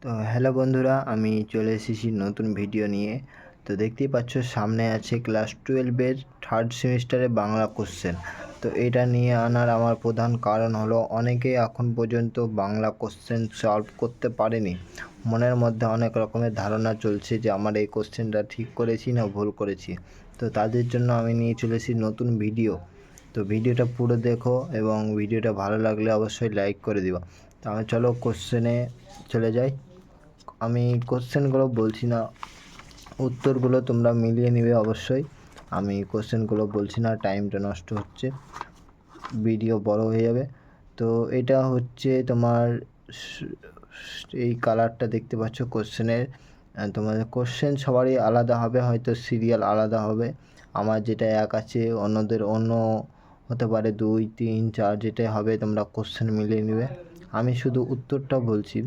তো হ্যালো বন্ধুরা, আমি চলে এসেছি নতুন ভিডিও নিয়ে। তো দেখতেই পাচ্ছ সামনে আছে ক্লাস 12-এর থার্ড সেমিস্টারে বাংলা কোশ্চেন। তো এটা নিয়ে আনার আমার প্রধান কারণ হলো অনেকেই এখন পর্যন্ত বাংলা কোশ্চেন সলভ করতে পারেনি। মনের মধ্যে অনেক রকমের ধারণা চলছে যে আমার এই কোশ্চেনটা ঠিক করেছি না ভুল করেছি। তো তাদের জন্য আমি নিয়ে চলে এসেছি নতুন ভিডিও। তো ভিডিওটা পুরো দেখো এবং ভিডিওটা ভালো লাগলে অবশ্যই লাইক করে দিও। তাহলে চলো কোশ্চেনে চলে যাই। আমি কোশ্চেনগুলো বলছি না, উত্তরগুলো তোমরা মিলিয়ে নেবে অবশ্যই। আমি কোশ্চেনগুলো বলছি না, টাইমটা নষ্ট হচ্ছে, ভিডিও বড় হয়ে যাবে। তো এটা হচ্ছে তোমার এই কালারটা দেখতে পাচ্ছ কোশ্চেনের। তোমাদের কোশ্চেন সবারই আলাদা হবে, হয়তো সিরিয়াল আলাদা হবে। আমার যেটা 1 আছে, অন্যদের অন্য হতে পারে 2, 3, 4, যেটাই হবে তোমরা কোশ্চেন মিলিয়ে নেবে। আমি শুধু উত্তরটা বলছি।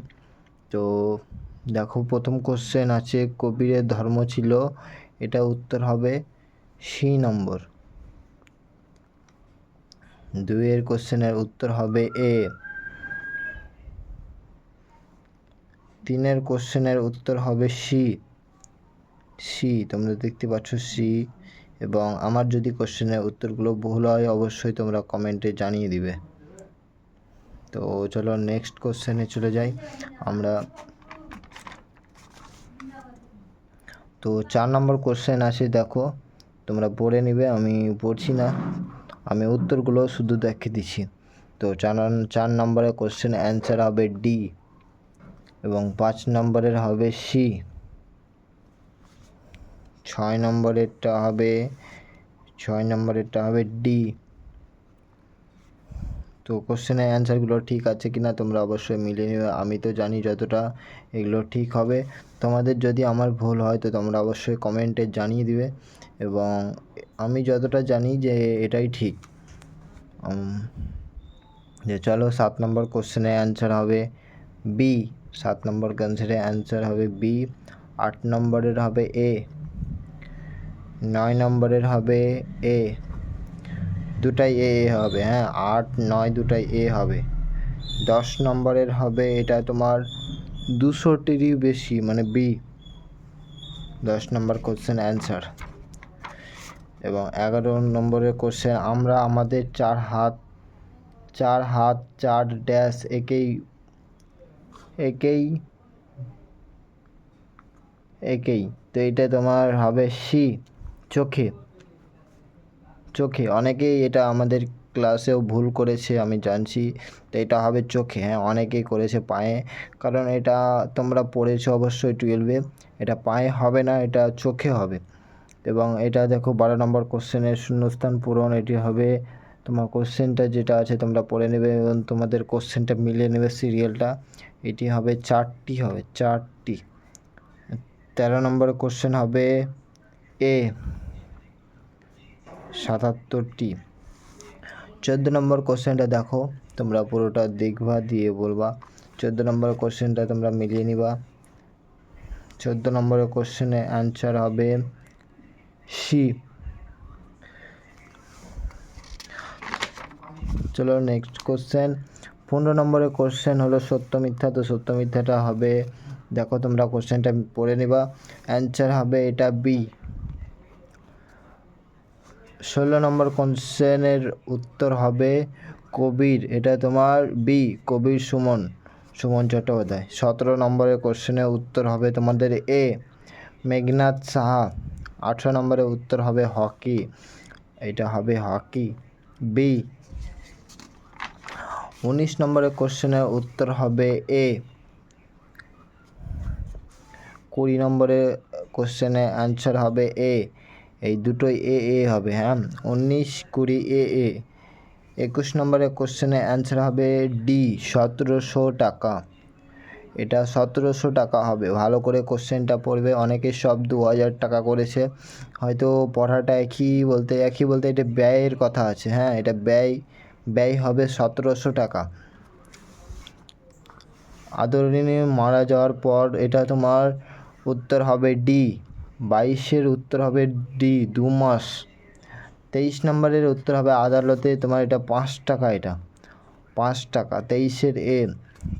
তো দেখো, প্রথম কোশ্চেন আছে কবিরের ধর্ম ছিল, এটা উত্তর হবে সি নম্বর। 2 কোশ্চেনের উত্তর হবে এ। 3 কোশ্চেনের উত্তর হবে সি তোমরা দেখতে পাচ্ছ সি। এবং আমার যদি কোশ্চেনের উত্তরগুলো ভুল হয় অবশ্যই তোমরা কমেন্টে জানিয়ে দিবে। তো চলো নেক্সট কোশ্চেনে চলে যাই আমরা। তো 4 নম্বর কোশ্চেন আসে, দেখো তোমরা পড়ে নিবে, আমি পড়ছি না, আমি উত্তরগুলো শুধু দেখে দিচ্ছি। তো 4 নম্বরের কোশ্চেন অ্যান্সার হবে ডি এবং 5 নম্বরের হবে সি। 6 নম্বরেরটা হবে ডি। তো কোশ্চেনের অ্যান্সারগুলো ঠিক আছে কিনা তোমরা অবশ্যই মিলিয়ে নেবে। আমি তো জানি যতটা এগুলো ঠিক হবে। তোমাদের যদি আমার ভুল হয় তো তোমরা অবশ্যই কমেন্টে জানিয়ে দিবে। এবং আমি যতটা জানি যে এটাই ঠিক। যে চলো 7 নম্বর কোশ্চেনের অ্যান্সার হবে বি। 7 নম্বর কোশ্চেনের অ্যান্সার হবে বি। 8 নম্বরের হবে এ। 9 নম্বরের হবে এ, দুটাই এ হবে, হ্যাঁ 8, 9 দুটাই এ হবে। 10 নম্বরের হবে এটা তোমার 200টিরই বেশি, মানে বি। 10 নম্বর কোশ্চেন অ্যান্সার। এবং 11 নম্বরের কোশ্চেন, আমরা আমাদের 4 হাত 4 ড্যাশ একেই। তো এটা তোমার হবে সি, চোখে। অনেকেই এটা আমাদের ক্লাসেও ভুল করেছে আমি জানছি। তো এটা হবে চোখে, হ্যাঁ অনেকেই করেছে পায়ে, কারণ এটা তোমরা পড়েছো অবশ্যই 12-এ। এটা পায়ে হবে না, এটা চোখে হবে। এবং এটা দেখো 12 নম্বর কোশ্চেনের শূন্যস্থান পূরণ, এটি হবে তোমার কোশ্চেনটা যেটা আছে তোমরা পড়ে নেবে এবং তোমাদের কোশ্চেনটা মিলিয়ে নেবে সিরিয়ালটা। এটি হবে 4টি হবে, 4টি। 13 নম্বরের কোশ্চেন হবে এ, 77টি। 14 নম্বর কোশ্চেনটা দেখো, তোমরা পুরোটা দেখবা দিয়ে বলবা। 14 নম্বর কোশ্চেনটা তোমরা মিলিয়ে নিবা। 14 নম্বরের কোশ্চেনে অ্যান্সার হবে সি। চলো নেক্সট কোশ্চেন। 15 নম্বরের কোশ্চেন হলো সত্য মিথ্যা। তো সত্য মিথ্যাটা হবে, দেখো তোমরা কোশ্চেনটা পড়ে নিবা, অ্যান্সার হবে এটা বি। 16 নম্বর কোশ্চেনের উত্তর হবে কবির, এটা তোমার বি, কবির সুমন চট্টোপাধ্যায়। 17 নম্বরের কোশ্চেনের উত্তর হবে তোমাদের এ, মেঘনাথ সাহা। 18 নম্বরের উত্তর হবে হকি, এটা হবে হকি, বি। 19 নম্বরের কোশ্চেনের উত্তর হবে এ। 20 নম্বরের কোশ্চেনের অ্যান্সার হবে এ, এই দুটোই এ হবে, হ্যাঁ 19, 20 এ। 21 নম্বরের কোশ্চেনের অ্যান্সার হবে ডি, 1700 টাকা। এটা 1700 টাকা হবে। ভালো করে কোশ্চেনটা পড়বে, অনেকে সব 2000 টাকা করেছে, হয়তো পড়াটা একই বলতে এটা ব্যয়ের কথা আছে, হ্যাঁ এটা ব্যয় হবে 1700 টাকা। আদরিনী মারা যাওয়ার পর এটা তোমার উত্তর হবে ডি, 22-এর উত্তর হবে ডি, 2 মাস। 23 নম্বরের উত্তর হবে আদালতে, তোমার এটা 5 টাকা, এটা 5 টাকা। 23-এর এ।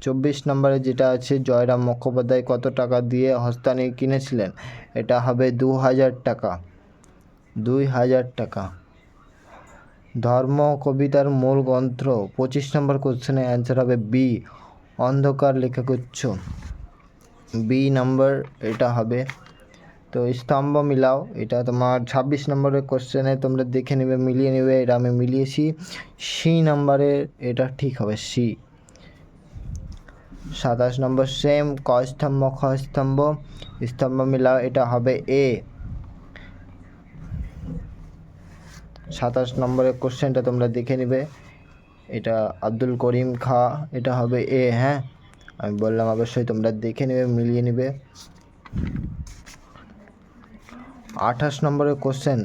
24 নম্বরে যেটা আছে, জয়রাম মুখোপাধ্যায় কত টাকা দিয়ে হস্তানি কিনেছিলেন? এটা হবে 2000 টাকা। 2000 টাকা। ধর্ম কবিতার মূল গ্রন্থ। 25 নম্বর কোশ্চেনের অ্যান্সার হবে বি, অন্ধকার লেখাগুচ্ছ। বি নাম্বার এটা হবে। তো স্তম্ভ মিলাও, এটা তোমার 26 নম্বরের কোশ্চেনে তোমরা দেখে নেবে, মিলিয়ে নেবে। এটা আমি মিলিয়েছি। সি নাম্বারের এটা ঠিক হবে, সি। 27 নম্বর সেম, ক স্তম্ভ খ স্তম্ভ, স্তম্ভ মিলাও, এটা হবে এ। 27 নম্বরের কোশ্চেনটা তোমরা দেখে নেবে, এটা আব্দুল করিম খা, এটা হবে এ। হ্যাঁ, আমি বললাম অবশ্যই তোমরা দেখে নেবে, মিলিয়ে নেবে। 28 নম্বরের কোশ্চেন,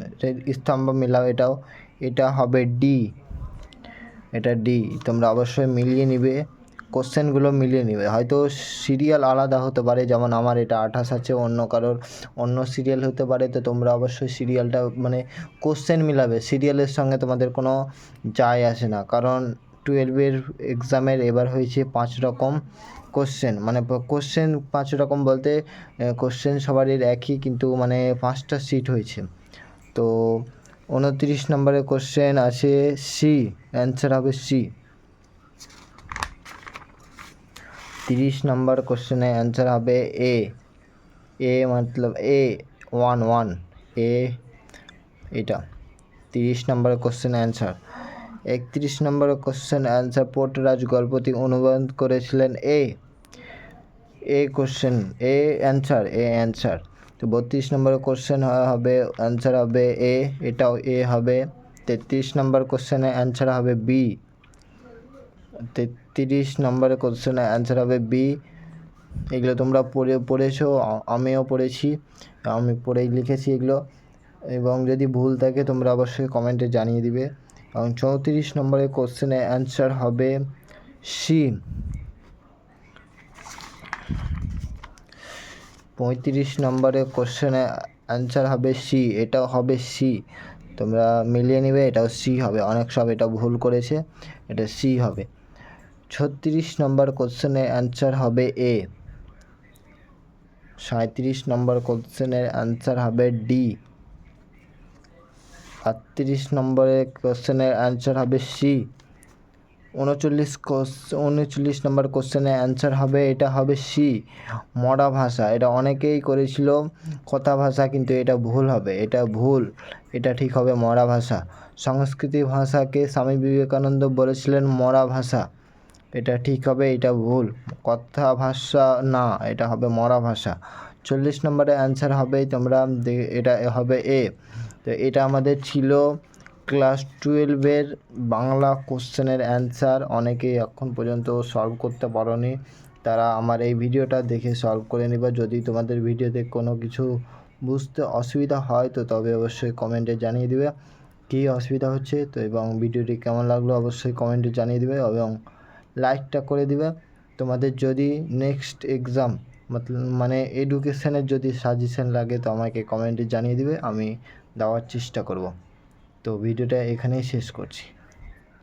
স্তম্ভ মিলাও, এটাও, এটা হবে ডি। এটা ডি। তোমরা অবশ্যই মিলিয়ে নিবে, কোশ্চেনগুলো মিলিয়ে নিবে। হয়তো সিরিয়াল আলাদা হতে পারে, যেমন আমার এটা 28 আছে, অন্য কারোর অন্য সিরিয়াল হতে পারে। তো তোমরা অবশ্যই সিরিয়ালটা মানে কোশ্চেন মিলাবে, সিরিয়ালের সঙ্গে তোমাদের কোনো যায় আসে না। কারণ 12-এর এক্সামের এবার হয়েছে 5 রকম কোশ্চেন, মানে কোশ্চেন 5 রকম বলতে কোশ্চেন সবারই একই, কিন্তু মানে 5টা সিট হয়েছে। তো 29 নম্বরের কোশ্চেন আছে সি, অ্যান্সার হবে সি। 30 নম্বর কোশ্চেনে অ্যান্সার হবে এ। এ মতলব এ 1 এ, এটা 30 নম্বরের কোশ্চেন অ্যান্সার। 31 নম্বরের কোশ্চেন অ্যান্সার, পোর্টরাজ গল্পটি অনুবাদ করেছিলেন এ। এ question, A answer, A answer. তো 32 নম্বরের কোশ্চেন হবে, অ্যান্সার হবে এ, এটাও এ হবে। 33 নম্বর কোশ্চেনে অ্যান্সার হবে বি। 33 নম্বরের কোশ্চেনে অ্যান্সার হবে বি। এগুলো তোমরা পড়েছো, আমিও পড়েছি, আমি পড়েই লিখেছি এগুলো। এবং যদি ভুল থাকে তোমরা অবশ্যই কমেন্টে জানিয়ে দিবে। এবং 34 নম্বরের কোশ্চেনে অ্যান্সার হবে সি। 35 নম্বরের কোশ্চেনে অ্যান্সার হবে সি, এটাও হবে সি। তোমরা মিলিয়ে নিবে, এটাও সি হবে। অনেক সব এটা ভুল করেছে, এটা সি হবে। 36 নম্বর কোশ্চেনের অ্যান্সার হবে এ। 37 নম্বর কোশ্চেনের অ্যান্সার হবে ডি। 38 নম্বরের কোশ্চেনের অ্যান্সার হবে সি। 39 নম্বর কোশ্চেনের অ্যান্সার হবে, এটা হবে সি, মরা ভাষা। এটা অনেকেই করেছিল কথা ভাষা, কিন্তু এটা ভুল হবে, এটা ভুল, এটা ঠিক হবে মরা ভাষা। সংস্কৃতি ভাষাকে স্বামী বিবেকানন্দ বলেছিলেন মরা ভাষা, এটা ঠিক হবে, এটা ভুল, কথা ভাষা না, এটা হবে মরা ভাষা। 40 নম্বরের অ্যান্সার হবে, তোমরা এটা হবে এ। তো এটা আমাদের ছিল ক্লাস 12-এর বাংলা কোশ্চেনের অ্যান্সার। অনেকেই এখন পর্যন্ত সলভ করতে পারোনি, তারা আমার এই ভিডিওটা দেখে সলভ করে নেবে। যদি তোমাদের ভিডিওতে কোনো কিছু বুঝতে অসুবিধা হয় তো তবে অবশ্যই কমেন্টে জানিয়ে দিবে কী অসুবিধা হচ্ছে। তো এবং ভিডিওটি কেমন লাগলো অবশ্যই কমেন্টে জানিয়ে দিবে এবং লাইকটা করে দিবে। তোমাদের যদি নেক্সট এক্সাম মানে এডুকেশনের যদি সাজেশন লাগে তো আমাকে কমেন্টে জানিয়ে দিবে, আমি দেওয়ার চেষ্টা করব। তো ভিডিওটা এখানেই শেষ করছি।